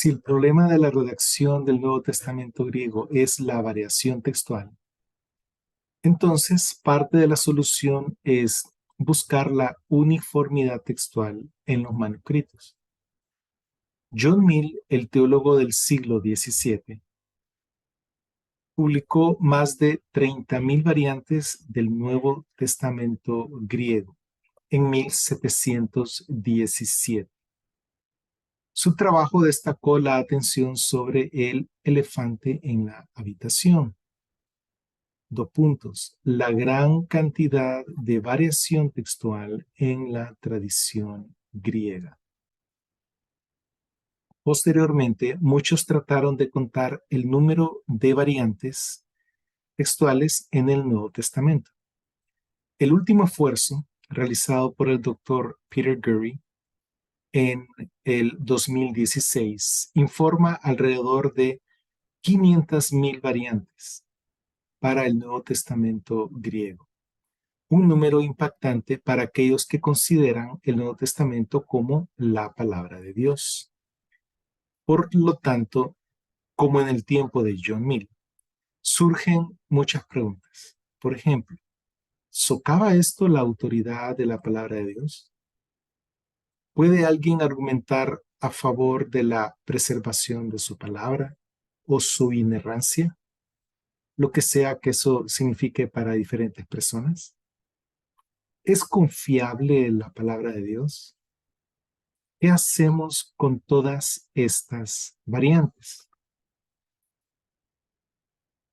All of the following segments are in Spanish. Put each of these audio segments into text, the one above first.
Si el problema de la redacción del Nuevo Testamento griego es la variación textual, entonces parte de la solución es buscar la uniformidad textual en los manuscritos. John Mill, el teólogo del siglo XVII, publicó más de 30.000 variantes del Nuevo Testamento griego en 1717. Su trabajo destacó la atención sobre el elefante en la habitación. Dos puntos. La gran cantidad de variación textual en la tradición griega. Posteriormente, muchos trataron de contar el número de variantes textuales en el Nuevo Testamento. El último esfuerzo, realizado por el doctor Peter Gurry en el 2016, informa alrededor de 500.000 variantes para el Nuevo Testamento griego. Un número impactante para aquellos que consideran el Nuevo Testamento como la palabra de Dios. Por lo tanto, como en el tiempo de John Mill, surgen muchas preguntas. Por ejemplo, ¿socava esto la autoridad de la palabra de Dios? ¿Puede alguien argumentar a favor de la preservación de su palabra o su inerrancia? Lo que sea que eso signifique para diferentes personas. ¿Es confiable la palabra de Dios? ¿Qué hacemos con todas estas variantes?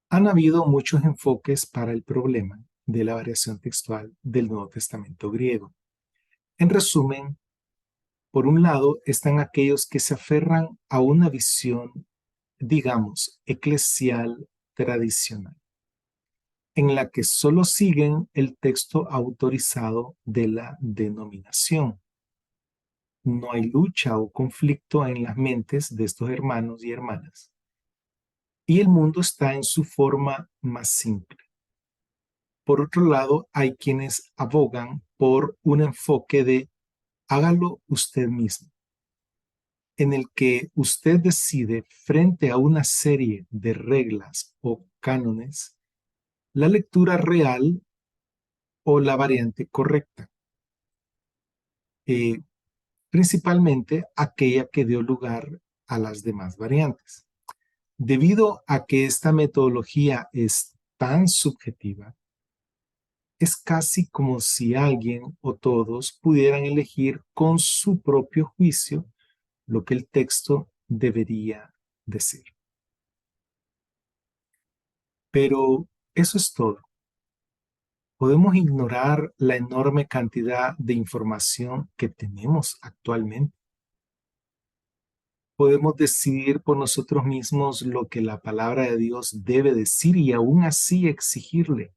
Han habido muchos enfoques para el problema de la variación textual del Nuevo Testamento griego. En resumen, por un lado están aquellos que se aferran a una visión, digamos, eclesial tradicional, en la que solo siguen el texto autorizado de la denominación. No hay lucha o conflicto en las mentes de estos hermanos y hermanas. Y el mundo está en su forma más simple. Por otro lado, hay quienes abogan por un enfoque de hágalo usted mismo, en el que usted decide frente a una serie de reglas o cánones la lectura real o la variante correcta, principalmente aquella que dio lugar a las demás variantes. Debido a que esta metodología es tan subjetiva, es casi como si alguien o todos pudieran elegir con su propio juicio lo que el texto debería decir. Pero eso es todo. Podemos ignorar la enorme cantidad de información que tenemos actualmente. Podemos decidir por nosotros mismos lo que la palabra de Dios debe decir y aún así exigirle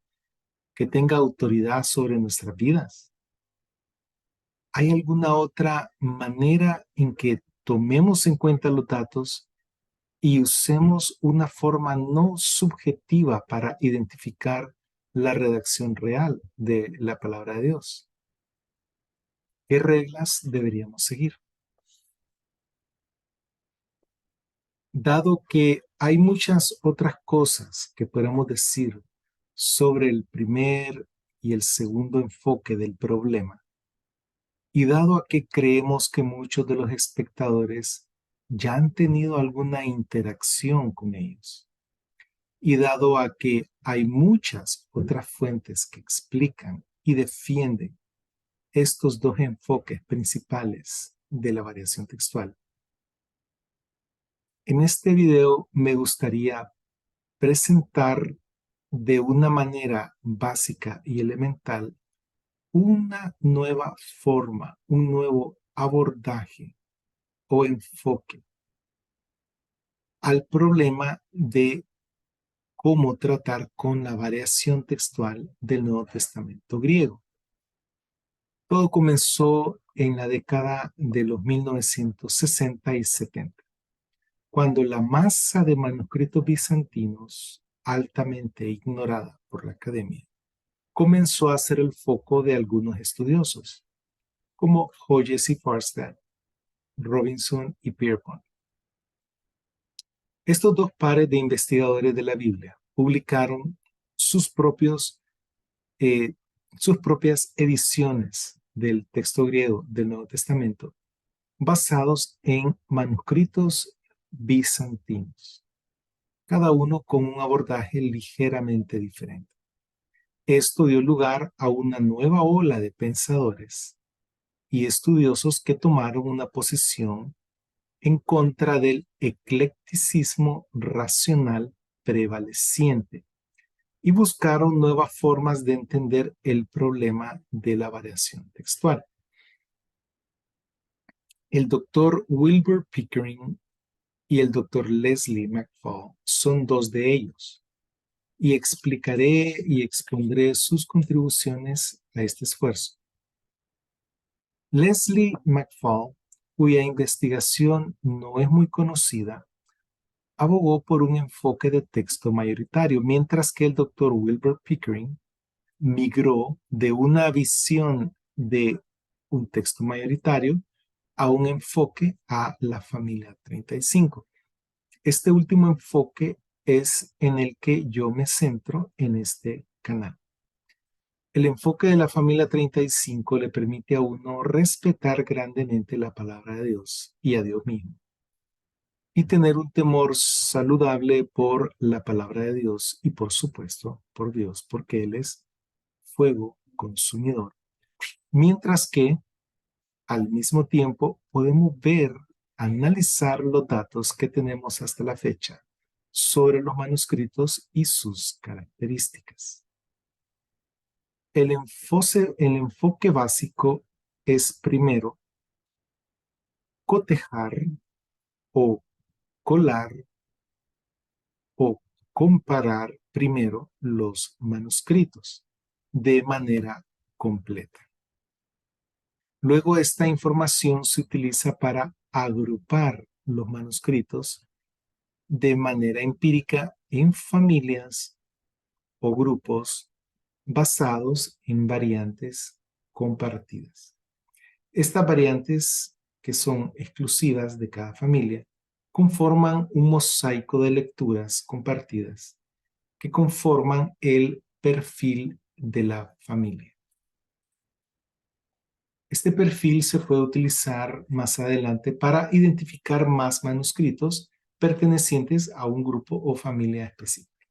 que tenga autoridad sobre nuestras vidas. ¿Hay alguna otra manera en que tomemos en cuenta los datos y usemos una forma no subjetiva para identificar la redacción real de la palabra de Dios? ¿Qué reglas deberíamos seguir? Dado que hay muchas otras cosas que podemos decir sobre el primer y el segundo enfoque del problema, y dado a que creemos que muchos de los espectadores ya han tenido alguna interacción con ellos, y dado a que hay muchas otras fuentes que explican y defienden estos dos enfoques principales de la variación textual, en este video me gustaría presentar de una manera básica y elemental una nueva forma, un nuevo abordaje o enfoque al problema de cómo tratar con la variación textual del Nuevo Testamento griego. Todo comenzó en la década de los 1960 y 70, cuando la masa de manuscritos bizantinos, altamente ignorada por la academia, comenzó a ser el foco de algunos estudiosos, como Hodges y Farstad, Robinson y Pierpont. Estos dos pares de investigadores de la Biblia publicaron sus propios, eh, sus propias ediciones del texto griego del Nuevo Testamento basados en manuscritos bizantinos, cada uno con un abordaje ligeramente diferente. Esto dio lugar a una nueva ola de pensadores y estudiosos que tomaron una posición en contra del eclecticismo racional prevaleciente y buscaron nuevas formas de entender el problema de la variación textual. El doctor Wilbur Pickering y el doctor Leslie McFall son dos de ellos, y explicaré y expondré sus contribuciones a este esfuerzo. Leslie McFall, cuya investigación no es muy conocida, abogó por un enfoque de texto mayoritario, mientras que el doctor Wilbur Pickering migró de una visión de un texto mayoritario a un enfoque a la familia 35. Este último enfoque es en el que yo me centro en este canal. El enfoque de la familia 35 le permite a uno respetar grandemente la palabra de Dios y a Dios mismo, y tener un temor saludable por la palabra de Dios y por supuesto por Dios, porque Él es fuego consumidor. Mientras que al mismo tiempo podemos ver, analizar los datos que tenemos hasta la fecha sobre los manuscritos y sus características. El enfoque básico es primero cotejar o colar o comparar primero los manuscritos de manera completa. Luego esta información se utiliza para agrupar los manuscritos de manera empírica en familias o grupos basados en variantes compartidas. Estas variantes, que son exclusivas de cada familia, conforman un mosaico de lecturas compartidas que conforman el perfil de la familia. Este perfil se puede utilizar más adelante para identificar más manuscritos pertenecientes a un grupo o familia específica.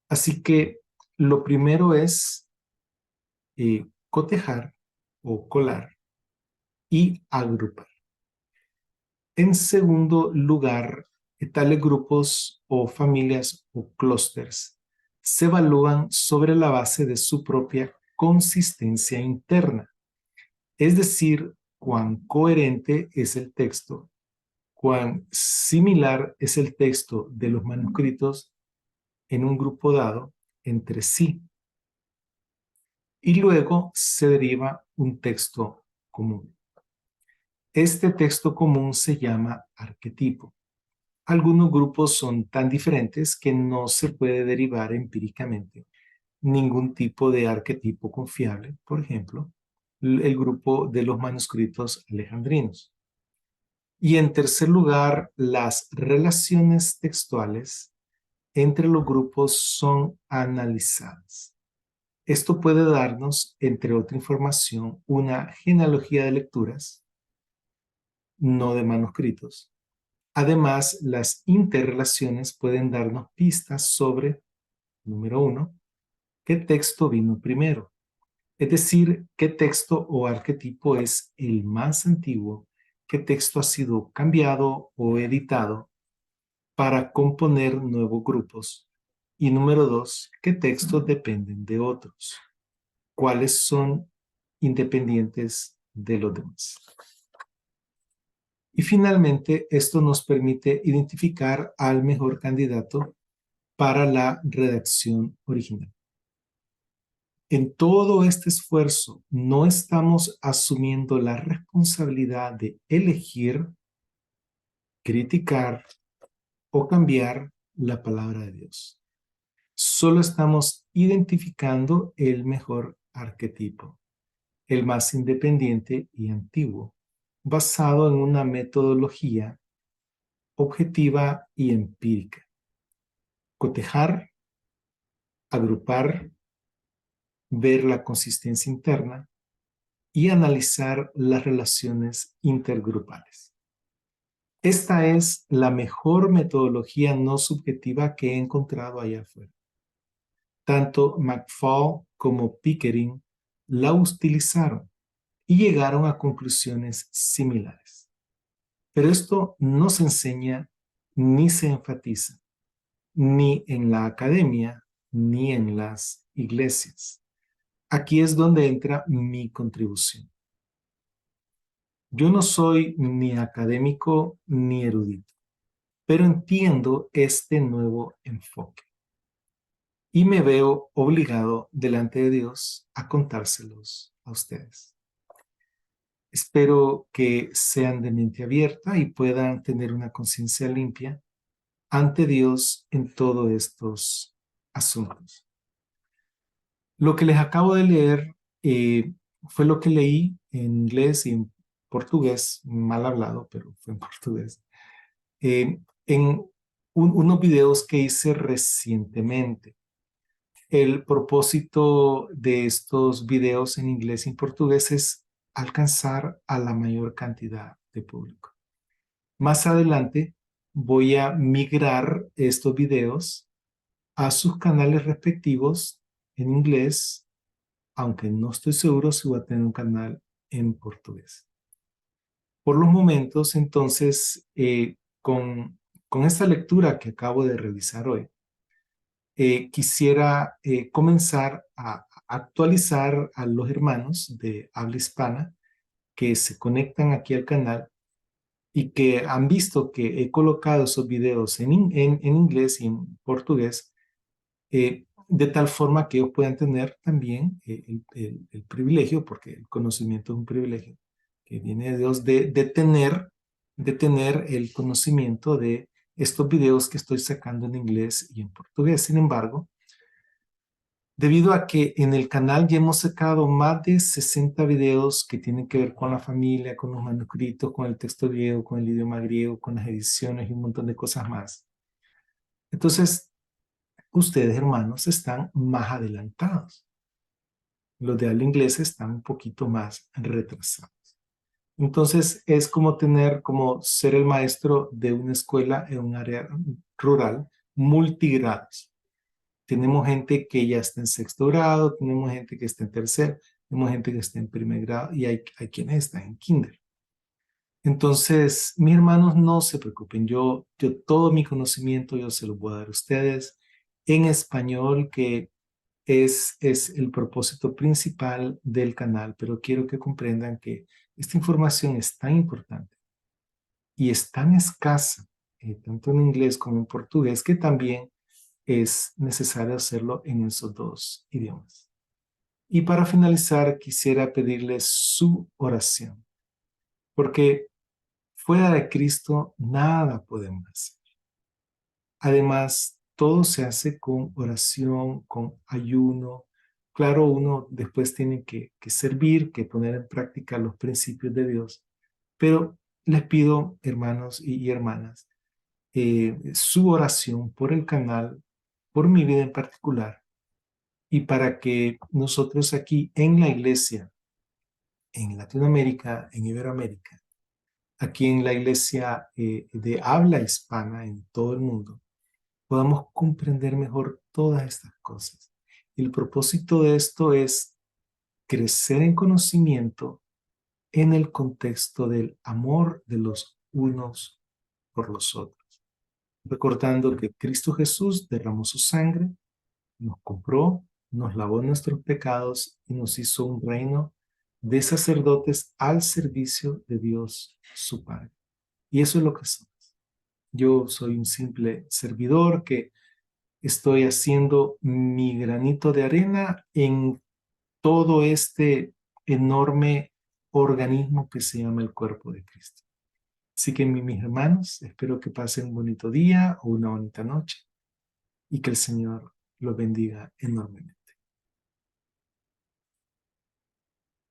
Así que lo primero es cotejar o colar y agrupar. En segundo lugar, tales grupos o familias o clústeres se evalúan sobre la base de su propia consistencia interna, es decir, cuán coherente es el texto, cuán similar es el texto de los manuscritos en un grupo dado entre sí. Y luego se deriva un texto común. Este texto común se llama arquetipo. Algunos grupos son tan diferentes que no se puede derivar empíricamente ningún tipo de arquetipo confiable, por ejemplo, el grupo de los manuscritos alejandrinos. Y en tercer lugar, las relaciones textuales entre los grupos son analizadas. Esto puede darnos, entre otra información, una genealogía de lecturas, no de manuscritos. Además, las interrelaciones pueden darnos pistas sobre, número uno, qué texto vino primero. Es decir, qué texto o arquetipo es el más antiguo, qué texto ha sido cambiado o editado para componer nuevos grupos. Y número dos, qué textos dependen de otros, cuáles son independientes de los demás. Y finalmente, esto nos permite identificar al mejor candidato para la redacción original. En todo este esfuerzo, no estamos asumiendo la responsabilidad de elegir, criticar o cambiar la palabra de Dios. Solo estamos identificando el mejor arquetipo, el más independiente y antiguo, basado en una metodología objetiva y empírica. Cotejar, agrupar, ver la consistencia interna y analizar las relaciones intergrupales. Esta es la mejor metodología no subjetiva que he encontrado allá afuera. Tanto McFall como Pickering la utilizaron y llegaron a conclusiones similares. Pero esto no se enseña ni se enfatiza, ni en la academia, ni en las iglesias. Aquí es donde entra mi contribución. Yo no soy ni académico ni erudito, pero entiendo este nuevo enfoque y me veo obligado delante de Dios a contárselos a ustedes. Espero que sean de mente abierta y puedan tener una conciencia limpia ante Dios en todos estos asuntos. Lo que les acabo de leer fue lo que leí en inglés y en portugués, mal hablado, pero fue en portugués, en unos videos que hice recientemente. El propósito de estos videos en inglés y en portugués es alcanzar a la mayor cantidad de público. Más adelante voy a migrar estos videos a sus canales respectivos en inglés, aunque no estoy seguro si voy a tener un canal en portugués. Por los momentos, entonces, con esta lectura que acabo de realizar hoy, quisiera comenzar a actualizar a los hermanos de habla hispana que se conectan aquí al canal y que han visto que he colocado esos videos en inglés y en portugués, de tal forma que ellos puedan tener también el privilegio, porque el conocimiento es un privilegio que viene de Dios, de tener el conocimiento de estos videos que estoy sacando en inglés y en portugués. Sin embargo, debido a que en el canal ya hemos sacado más de 60 videos que tienen que ver con la familia, con los manuscritos, con el texto griego, con el idioma griego, con las ediciones y un montón de cosas más. Entonces, ustedes, hermanos, están más adelantados. Los de habla inglesa están un poquito más retrasados. Entonces, es como ser el maestro de una escuela en un área rural, multigrados. Tenemos gente que ya está en sexto grado, tenemos gente que está en tercer, tenemos gente que está en primer grado y hay quienes están en kinder. Entonces, mis hermanos, no se preocupen, yo todo mi conocimiento yo se lo voy a dar a ustedes en español, que es el propósito principal del canal, pero quiero que comprendan que esta información es tan importante y es tan escasa, tanto en inglés como en portugués, que también es necesario hacerlo en esos dos idiomas. Y para finalizar, quisiera pedirles su oración, porque fuera de Cristo nada podemos hacer. Además, todo se hace con oración, con ayuno. Claro, uno después tiene que servir, que poner en práctica los principios de Dios, pero les pido, hermanos y hermanas, su oración por el canal, por mi vida en particular, y para que nosotros aquí en la iglesia, en Latinoamérica, en Iberoamérica, aquí en la iglesia de habla hispana en todo el mundo, podamos comprender mejor todas estas cosas. Y el propósito de esto es crecer en conocimiento en el contexto del amor de los unos por los otros. Recordando que Cristo Jesús derramó su sangre, nos compró, nos lavó nuestros pecados y nos hizo un reino de sacerdotes al servicio de Dios su Padre. Y eso es lo que somos. Yo soy un simple servidor que estoy haciendo mi granito de arena en todo este enorme organismo que se llama el cuerpo de Cristo. Así que mis hermanos, espero que pasen un bonito día o una bonita noche y que el Señor los bendiga enormemente.